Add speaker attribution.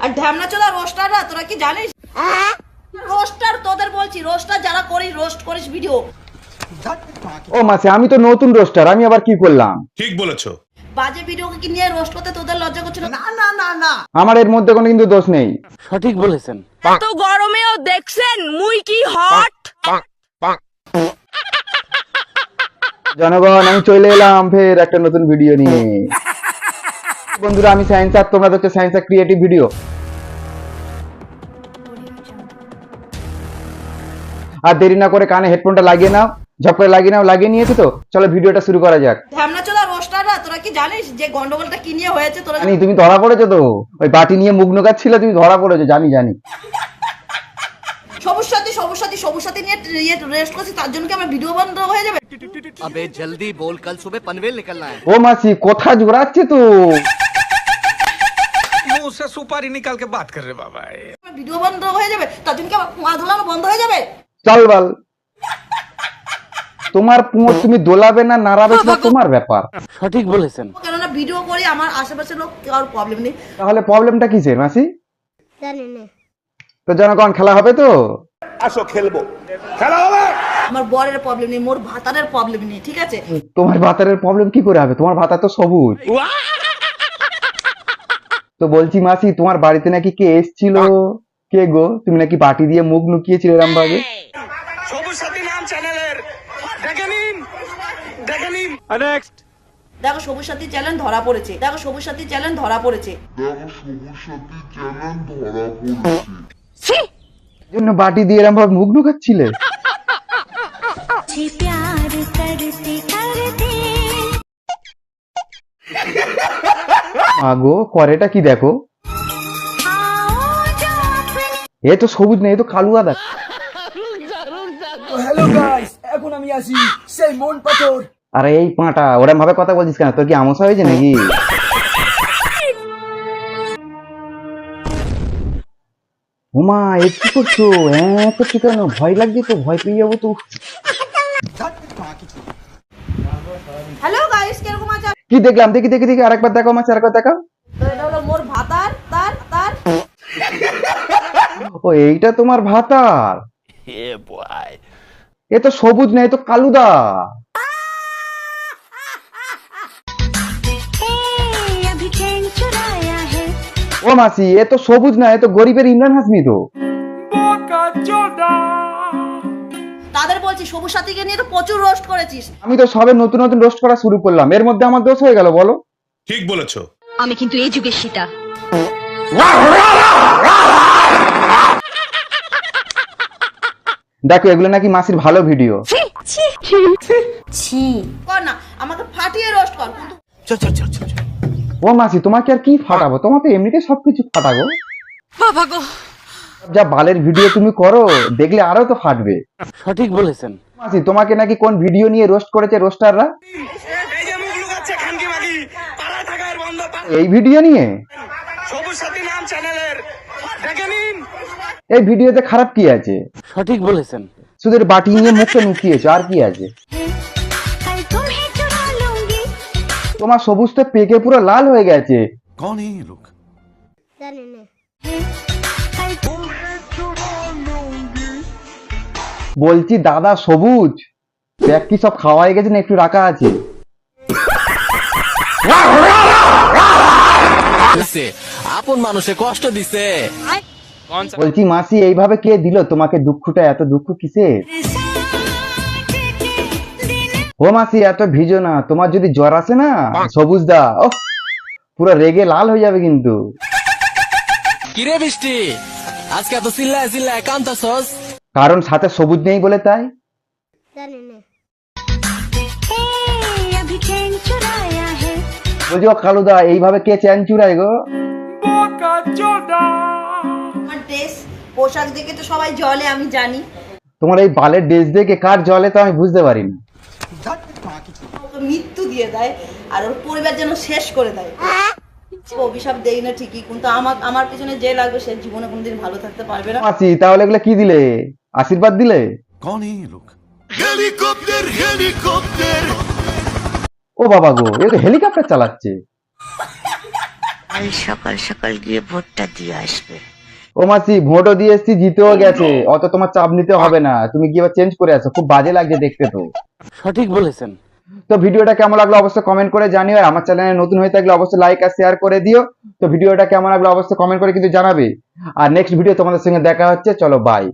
Speaker 1: আর ঢ্যামনা চোদা রোস্টাররা তোরা কি জানিস? রোস্টার তোদের বলছি, রোস্টার যারা করিস, রোস্ট করিস ভিডিও।
Speaker 2: ও মাসি, আমি তো নতুন রোস্টার, আমি আবার কি করলাম?
Speaker 3: ঠিক বলেছো।
Speaker 1: বাজে ভিডিওকে কি নিয়ে রোস্ট করতে তোদের লজ্জা করছে না?
Speaker 2: আমার এর মধ্যে কোনো কিন্তু দোষ নেই।
Speaker 4: সঠিক বলেছেন।
Speaker 1: এত গরমেও দেখছেন মুই কি হট।
Speaker 2: জনগণ, আমি চলে এলাম ফের একটা নতুন ভিডিও নিয়ে। বন্ধুরা, আমি সায়েন্স আর তোমরা দেখছো সায়েন্স আর ক্রিয়েটিভ ভিডিও। আর দেরি না করে কানে হেডফোনটা লাগিয়ে নাও, ঝপ করে লাগিয়ে নাও। লাগিয়ে নিয়েছো তো? চলো ভিডিওটা শুরু করা যাক।
Speaker 1: ঢ্যামনা চোদা রোস্টাররা তোরা কি জানিস যে গন্ডগোলটা কি নিয়ে হয়েছে? তোরা
Speaker 2: জানি তুমি ধরা পড়েছো তো, ওই বাটি নিয়ে মুখ নোকাচ্ছিল, তুমি ধরা পড়েছো। জানি জানি।
Speaker 1: সবুজ সাথী নিয়ে রেস্ট করছি, তার জন্য কি আমার ভিডিও বন্ধ হয়ে যাবে?
Speaker 4: अबे जल्दी बोल, कल सुबह पनवेल निकलना है।
Speaker 2: ও মাসি, কথা জোরাচ্ছে তো।
Speaker 5: मुंह से सुपारी निकाल के बात कर रहे बाबा।
Speaker 1: আমার ভিডিও বন্ধ হয়ে যাবে, তার জন্য কি আমার পা ধোলানো বন্ধ হয়ে যাবে?
Speaker 2: চল বল, তোমার পুঁত তুমি দোলাবে না নাড়াবে সেটা তোমার ব্যাপার।
Speaker 4: সঠিক বলেছেন।
Speaker 1: কেননা ভিডিও করি, আমার আশেপাশের লোক কারোর প্রবলেম নেই।
Speaker 2: তাহলে প্রবলেমটা কিসের মাসি?
Speaker 6: জানি না।
Speaker 2: তো জনগণ, খেলা হবে তো?
Speaker 3: আসো খেলবো, খেলা হবে।
Speaker 1: আমার বরের প্রবলেম নেই, মোর ভাতারের প্রবলেম নেই, ঠিক আছে?
Speaker 2: তোমার ভাতারের প্রবলেম কি করে হবে? তোমার ভাতা তো সবুজ। তো বলছি মাসি, তোমার বাড়িতে নাকি কে এসেছিল? কে গো? তুমি নাকি বাটি দিয়ে মুখ লুকিয়েছিলে এরম ভাবে?
Speaker 5: সবুজ সাথী নাম চ্যানেলের দেখে নিন।
Speaker 4: नेक्स्ट।
Speaker 1: দেখো সবুজ সাথী চ্যালেঞ্জ ধরা পড়েছে।
Speaker 2: জন্য বাটি দিয়ে এরম ভাবে মুখ লুকাচ্ছিলে? আগো করেটা কি দেখো? এ তো সবুজ না, এ তো কালুয়া দেখ।
Speaker 7: হ্যালো গাইস, এখন আমি আসি সেই মন পাথর।
Speaker 2: আরে এই পাঁটা, ওরম ভাবে কথা বলছিস কেন? তোর কি আমসা হয়েছে নাকি? উমা, এ কি করছো? হ্যাঁ করছো কেন? ভয় লাগছে তো, ভয় পেয়ে যাবো তো।
Speaker 1: হ্যালো গাইস, কিরকম আছো?
Speaker 2: কি দেখলাম? দেখি দেখি দেখি, আরেকবার দেখো মাছ, আরেকবার দেখাও।
Speaker 1: তো এটা হলো মোর ভাতার, তার
Speaker 2: ও, এইটা তোমার ভাতার? এ তো সবুজ না, এ তো কালুদা। ও মাসি, এ তো সবুজ না, এ তো গরিবের ইমরান হাসমি তো।
Speaker 1: তাদের বলছি সবুজ সাথীকে নিয়ে তো প্রচুর রোস্ট করেছিস।
Speaker 2: আমি তো সবে নতুন নতুন রোস্ট করা শুরু করলাম, এর মধ্যে আমার দোষ হয়ে গেল বলো?
Speaker 3: ঠিক বলেছো।
Speaker 6: আমি কিন্তু এই যুগের সীতা।
Speaker 2: দেখো, এগুলো নাকি মাসির ভালো ভিডিও।
Speaker 1: কর না, আমাকে ফাটিয়ে রোস্ট কর, কিন্তু
Speaker 4: चल चल चल चल।
Speaker 2: ও মাসি, তোমাকে আর কি ফাটাবো? তোমার তো এমনিতে সবকিছু ফাটাবো।
Speaker 1: বাবা গো।
Speaker 2: যা বালের ভিডিও তুমি করো, দেখলে আরো তো ফাটবে।
Speaker 4: সঠিক বলেছেন।
Speaker 2: মাসি, তোমাকে নাকি কোন ভিডিও নিয়ে রোস্ট করেছে রোস্টাররা?
Speaker 5: এই যে মুখ লুকাচ্ছে খানকি মাগি, পাড়ায় থাকার বন্ধ।
Speaker 2: এই ভিডিও নিয়ে?
Speaker 5: সবুজ সাথী নাম চ্যানেলের দেখে নিন।
Speaker 2: এই ভিডিওতে খারাপ কি আছে?
Speaker 4: সঠিক বলেছেন।
Speaker 2: শুধু এর বাটি নিয়ে মুখটা লুকিয়েছো, আর কি আছে? তোমার সবুজ তো পেকে পুরো লাল হয়ে গেছে।
Speaker 3: कौन है ये लोग?
Speaker 6: জানি না।
Speaker 2: বলছি দাদা সবুজ, দেখ কি সব খাওয়া হয়ে গেছে না একটু রাখা আছে?
Speaker 4: আপন মানুষে কষ্ট দিছে।
Speaker 2: বলছি মাসি, এইভাবে কে দিল তোমাকে দুঃখটা? এত দুঃখ কিসের? ও মাসি, এত ভিজো না, তোমার যদি জ্বর আসে না সবুজ দা, ও পুরো রেগে লাল হয়ে যাবে কিন্তু।
Speaker 4: কিরে বৃষ্টি, আজকে এত চিল্লায় চিল্লায় কান্তাছস?
Speaker 2: কারণ সাথে সবুজ নেই বলে তাই।
Speaker 6: জানি না।
Speaker 2: বলছি ও কালুদা, এইভাবে কে চ্যান চুরাই গো?
Speaker 1: আমার ড্রেস পোশাক দেখে তো সবাই জলে, আমি জানি।
Speaker 2: তোমার এই বালের ড্রেস দেখে কার জলে তো আমি বুঝতে পারি না।
Speaker 1: ওকে মৃত্যু দিয়ে দেয়, আর ওর পরিবার যেন শেষ করে দেয়। অভিশাপ দেই না ঠিকই, কিন্তু আমার পিছনে যে লাগবে সে জীবনে কোনোদিন ভালো থাকতে পারবে না।
Speaker 2: মাসি, তাহলে এগুলো কি দিলে? আশীর্বাদ দিলে?
Speaker 3: कौन है ये लोग? Helicopter helicopter.
Speaker 2: ও বাবা গো, এ তো হেলিকপ্টার চালাচ্ছে।
Speaker 8: কাল সকাল সকাল গিয়ে ভোটটা দিয়ে আসবে।
Speaker 2: ও মাসি ভোটও দিয়ে এসছি, জিতেও গেছে, অত তোমার চাপ নিতে হবে না, তুমি কি এবার চেঞ্জ করে আসো, খুব বাজে লাগছে দেখতে। তো
Speaker 4: সঠিক বলেছেন।
Speaker 2: তো ভিডিওটা কেমন লাগলো অবশ্যই কমেন্ট করে জানিও, আর আমার চ্যানেলে নতুন হয়ে থাকলে অবশ্যই লাইক আর শেয়ার করে দিও। তো ভিডিওটা কেমন লাগলো অবশ্যই কমেন্ট করে কিন্তু জানাবে। আর নেক্সট ভিডিও তোমাদের সঙ্গে দেখা হচ্ছে, চলো বাই।